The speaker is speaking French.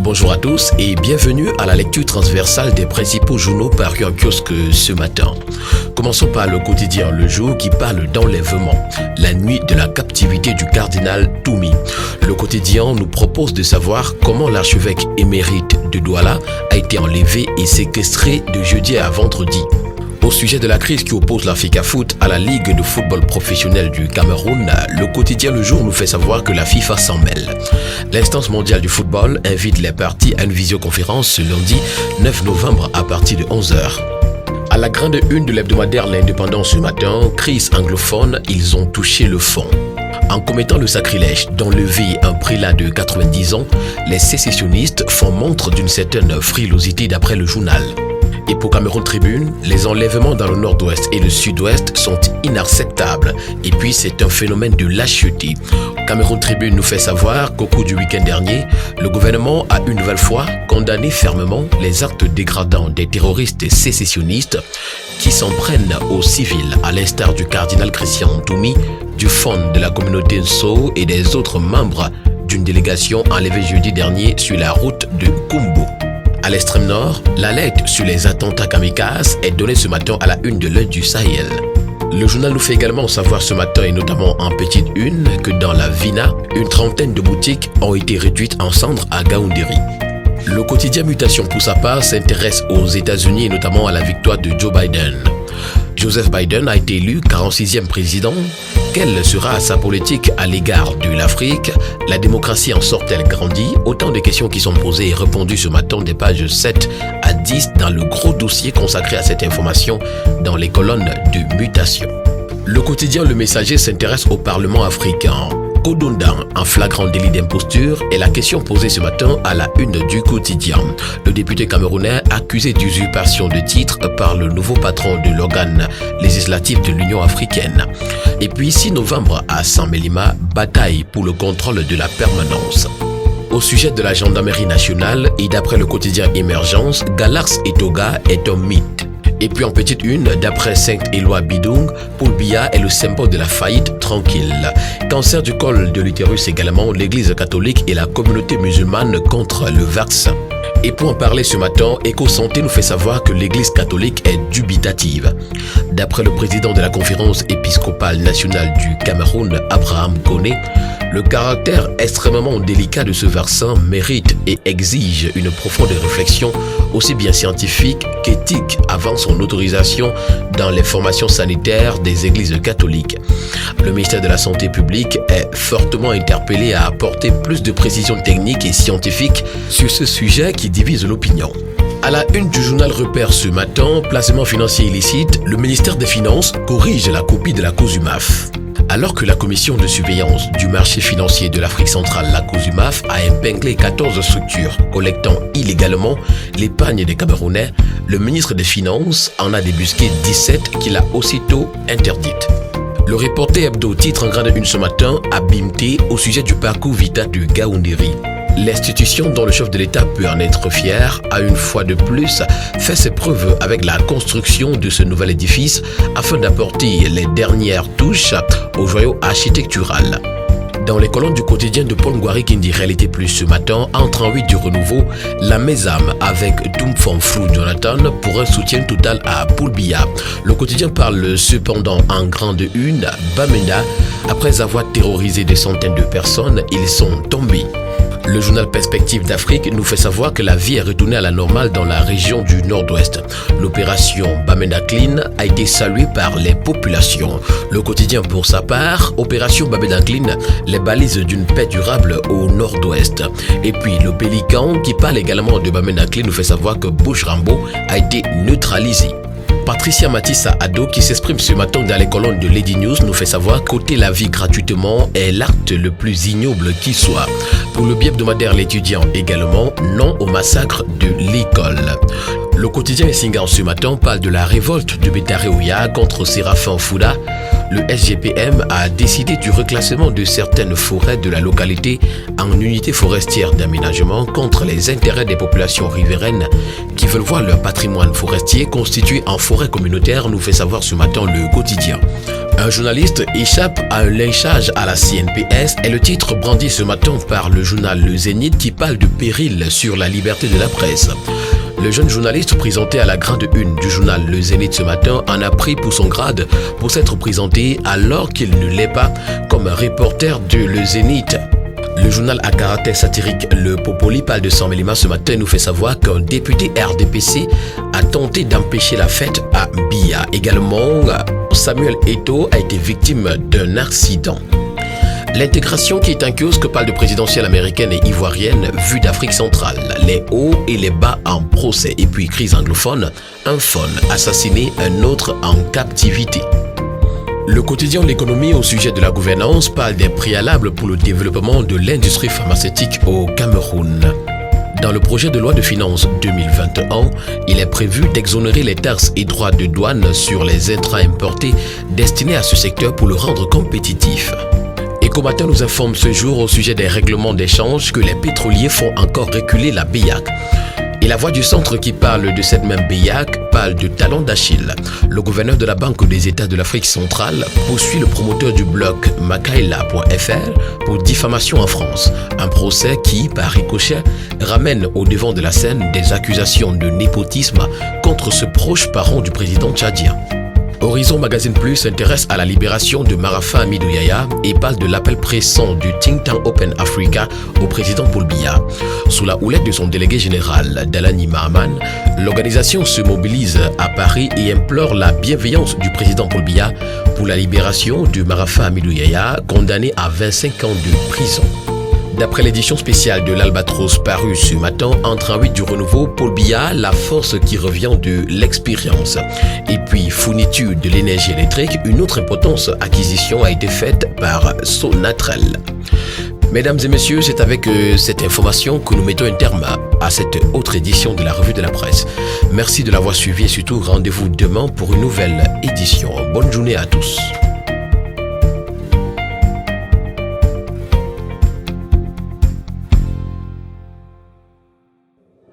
Bonjour à tous et bienvenue à la lecture transversale des principaux journaux parus en kiosque ce matin. Commençons par le quotidien Le Jour qui parle d'enlèvement, la nuit de la captivité du cardinal Toumi. Le quotidien nous propose de savoir comment l'archevêque émérite de Douala a été enlevé et séquestré de jeudi à vendredi. Au sujet de la crise qui oppose l'Africa Foot à la Ligue de football professionnel du Cameroun, le quotidien Le Jour nous fait savoir que la FIFA s'en mêle. L'instance mondiale du football invite les parties à une visioconférence ce lundi 9 novembre à partir de 11h. À la grande une de l'hebdomadaire L'Indépendant ce matin, crise anglophone, ils ont touché le fond. En commettant le sacrilège d'enlever un prélat de 90 ans, les sécessionnistes font montre d'une certaine frilosité d'après le journal. Et pour Cameroun Tribune, les enlèvements dans le nord-ouest et le sud-ouest sont inacceptables. Et puis c'est un phénomène de lâcheté. Cameroun Tribune nous fait savoir qu'au cours du week-end dernier, le gouvernement a une nouvelle fois condamné fermement les actes dégradants des terroristes sécessionnistes qui s'en prennent aux civils, à l'instar du cardinal Christian Toumi, du fond de la communauté Nso et des autres membres d'une délégation enlevée jeudi dernier sur la route de Kumbo. À l'extrême nord, l'alerte sur les attentats kamikazes est donnée ce matin à la une de l'Œil du Sahel. Le journal nous fait également savoir ce matin et notamment en petite une que dans la Vina, une trentaine de boutiques ont été réduites en cendres à Gaoundéry. Le quotidien Mutation pour sa part s'intéresse aux États-Unis et notamment à la victoire de Joe Biden. Joseph Biden a été élu 46e président. Quelle sera sa politique à l'égard de l'Afrique? La démocratie en sort-elle grandie? Autant de questions qui sont posées et répondues ce matin des pages 7 à 10 dans le gros dossier consacré à cette information dans les colonnes de Mutation. Le quotidien Le Messager s'intéresse au Parlement africain. Kodondan, un flagrant délit d'imposture, est la question posée ce matin à la une du quotidien. Le député camerounais accusé d'usurpation de titre par le nouveau patron de l'organe législatif de l'Union africaine. Et puis 6 novembre à Saint-Mélima, bataille pour le contrôle de la permanence. Au sujet de la gendarmerie nationale et d'après le quotidien Émergence, Galax et Toga est un mythe. Et puis en petite une, d'après Saint-Éloi Bidung, Paul Biya est le symbole de la faillite tranquille. Cancer du col de l'utérus également, l'église catholique et la communauté musulmane contre le vaccin. Et pour en parler ce matin, EcoSanté nous fait savoir que l'église catholique est dubitative. D'après le président de la conférence épiscopale nationale du Cameroun, Abraham Koné, le caractère extrêmement délicat de ce vaccin mérite et exige une profonde réflexion aussi bien scientifique qu'éthique avant son autorisation dans les formations sanitaires des églises catholiques. Le ministère de la Santé publique est fortement interpellé à apporter plus de précisions techniques et scientifiques sur ce sujet qui divise l'opinion. À la une du journal Repère ce matin, placement financier illicite, le ministère des Finances corrige la copie de la COSUMAF. Alors que la commission de surveillance du marché financier de l'Afrique centrale, la COSUMAF, a épinglé 14 structures collectant illégalement l'épargne des Camerounais, le ministre des Finances en a débusqué 17 qu'il a aussitôt interdites. Le Reporter Hebdo titre en grande une ce matin à Bimté au sujet du parcours Vita de Gaoundéry. L'institution dont le chef de l'État peut en être fier a une fois de plus fait ses preuves avec la construction de ce nouvel édifice afin d'apporter les dernières touches au joyau architectural. Dans les colonnes du quotidien de Paul Ngouari qui dit Réalité Plus ce matin, entre en 8 du renouveau, la Mésame avec Doumfonfrou Jonathan pour un soutien total à Paul Biya. Le quotidien parle cependant en grande une, Bamenda, après avoir terrorisé des centaines de personnes, ils sont tombés. Le journal Perspective d'Afrique nous fait savoir que la vie est retournée à la normale dans la région du Nord-Ouest. L'opération Bamenda Clean a été saluée par les populations. Le quotidien pour sa part, opération Bamenda Clean, les balises d'une paix durable au Nord-Ouest. Et puis le Pélican qui parle également de Bamenda Clean nous fait savoir que Bush Rambo a été neutralisé. Patricia Matissa Ado, qui s'exprime ce matin dans les colonnes de Lady News, nous fait savoir qu'ôter la vie gratuitement est l'acte le plus ignoble qui soit. Pour le bi-hebdomadaire L'étudiant également, non au massacre de l'école. Le quotidien Essingan ce matin parle de la révolte de Betaréouya contre Séraphin Fouda. Le SGPM a décidé du reclassement de certaines forêts de la localité en unités forestières d'aménagement contre les intérêts des populations riveraines qui veulent voir leur patrimoine forestier constitué en forêt communautaire, nous fait savoir ce matin le quotidien. Un journaliste échappe à un lynchage à la CNPS est le titre brandi ce matin par le journal Le Zénith qui parle de péril sur la liberté de la presse. Le jeune journaliste présenté à la grande une du journal Le Zénith ce matin en a pris pour son grade pour s'être présenté alors qu'il ne l'est pas comme reporter de Le Zénith. Le journal à caractère satirique Le Popoli parle de Saint-Mélima ce matin et nous fait savoir qu'un député RDPC a tenté d'empêcher la fête à Biya. Également, Samuel Eto'o a été victime d'un accident. L'intégration qui est un kiosque parle de présidentielle américaine et ivoirienne vue d'Afrique centrale. Les hauts et les bas en procès. Et puis crise anglophone, un faune assassiné, un autre en captivité. Le quotidien de l'économie au sujet de la gouvernance parle des préalables pour le développement de l'industrie pharmaceutique au Cameroun. Dans le projet de loi de finances 2021, il est prévu d'exonérer les taxes et droits de douane sur les intrants importés destinés à ce secteur pour le rendre compétitif. Ecomatin nous informe ce jour au sujet des règlements d'échange que les pétroliers font encore reculer la BIAC. Et la voix du centre qui parle de cette même BIAC parle de talon d'Achille. Le gouverneur de la Banque des États de l'Afrique centrale poursuit le promoteur du blog Makaila.fr pour diffamation en France. Un procès qui, par ricochet, ramène au devant de la scène des accusations de népotisme contre ce proche parent du président tchadien. Horizon Magazine Plus s'intéresse à la libération de Marafa Hamidou Yahya et parle de l'appel pressant du think tank Open Africa au président Paul Biya. Sous la houlette de son délégué général, Dalani Mahaman, l'organisation se mobilise à Paris et implore la bienveillance du président Paul Biya pour la libération de Marafa Hamidou Yahya, condamné à 25 ans de prison. D'après l'édition spéciale de l'Albatros parue ce matin, entre un 8 du renouveau, Paul Biya, la force qui revient de l'expérience. Et puis, fourniture de l'énergie électrique, une autre importante acquisition a été faite par Sonatrel. Mesdames et messieurs, c'est avec cette information que nous mettons un terme à cette autre édition de la Revue de la Presse. Merci de l'avoir suivi et surtout rendez-vous demain pour une nouvelle édition. Bonne journée à tous.